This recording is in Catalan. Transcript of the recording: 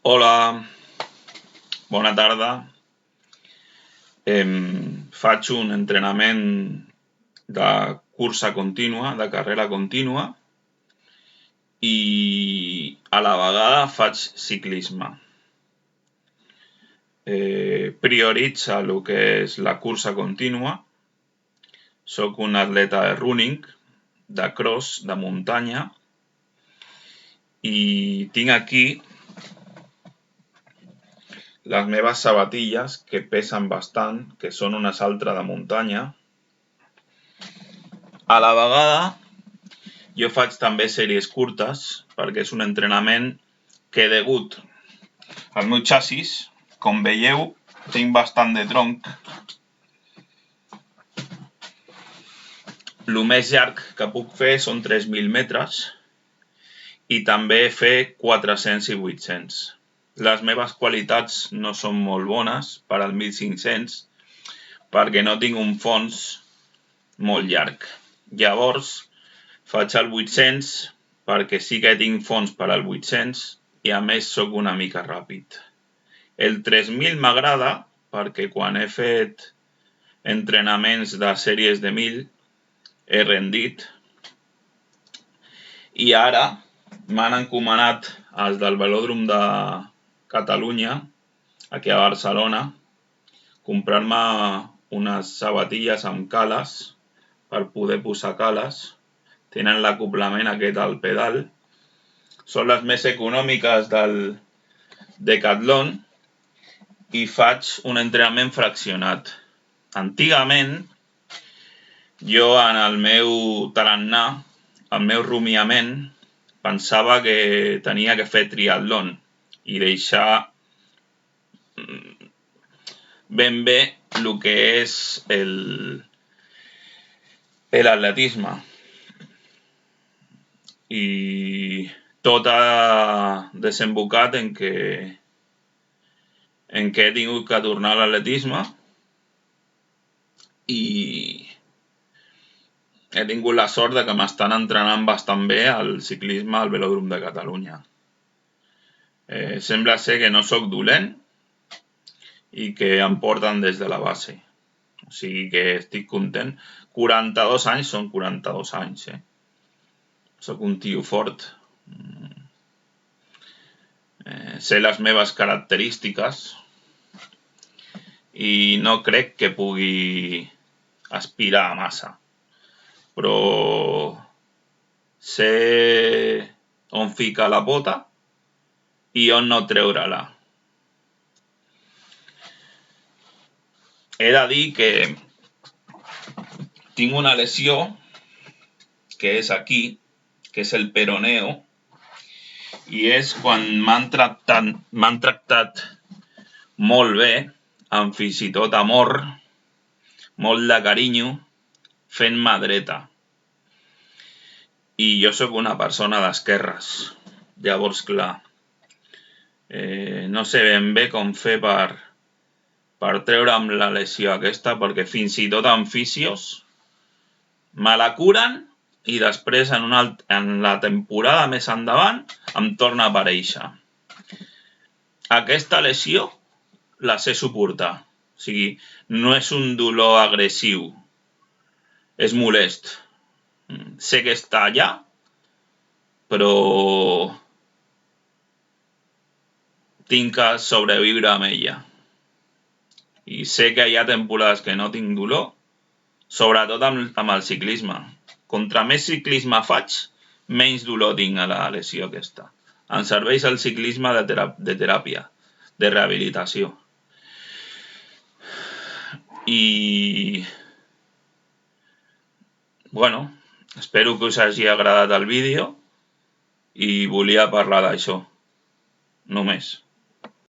Hola, bona tarda. Faig un entrenament de cursa contínua, de carrera contínua, i a la vegada faig ciclisme. Prioritza el que és la cursa contínua. Soc un atleta de running, de cross, de muntanya, i tinc aquí les meves sabatilles, que pesen bastant, que són unes altres de muntanya. A la vegada, jo faig també sèries curtes, perquè és un entrenament que degut al meu xassis, com veieu, tinc bastant de tronc. El més llarg que puc fer són 3.000 metres i també fer 400 i 800. Les meves qualitats no són molt bones per al 1.500 perquè no tinc un fons molt llarg. Llavors faig el 800 perquè sí que tinc fons per al 800 i a més sóc una mica ràpid. El 3.000 m'agrada perquè quan he fet entrenaments de sèries de 1.000 he rendit, i ara m'han encomanat els del Velòdrom de Catalunya, aquí a Barcelona, comprar-me unes sabatilles amb cales per poder posar cales. Tenen l'acoblament aquest al pedal. Són les més econòmiques del Decathlon i faig un entrenament fraccionat. Antigament, jo en el meu tarannà, el meu rumiament, pensava que tenia que fer triatlon i deixar ben bé el que és l'atletisme. I tot ha desembocat en que he tingut que tornar a l'atletisme i he tingut la sort de que m'estan entrenant bastant bé al ciclisme al Velòdrom de Catalunya. Sembla ser que no sóc dolent i que em porten des de la base. O sigui que estic content. 42 anys són 42 anys, Sóc un tio fort. Sé les meves característiques i no crec que pugui aspirar a massa. Però sé on ficar la pota i on no treure-la. He de dir que tinc una lesió, que és aquí, que és el peroneo, i és quan m'han tractat molt bé, amb fins i tot amor, molt de carinyo, fent-me dreta. I jo sóc una persona d'esquerres. Llavors, clar, no sé ben bé com fer per treure'm la lesió aquesta, perquè fins i tot en fisios me la curen i després en la temporada més endavant em torna a aparèixer. Aquesta lesió la sé suportar. O sigui, no és un dolor agressiu, és molest. Sé que està allà, però tinc que sobreviure amb ella. I sé que hi ha temporades que no tinc dolor, sobretot amb el ciclisme. Contra més ciclisme faig, menys dolor tinc a la lesió aquesta. Em serveix el ciclisme de teràpia, de rehabilitació. I bueno, espero que us hagi agradat el vídeo i volia parlar d'això, només.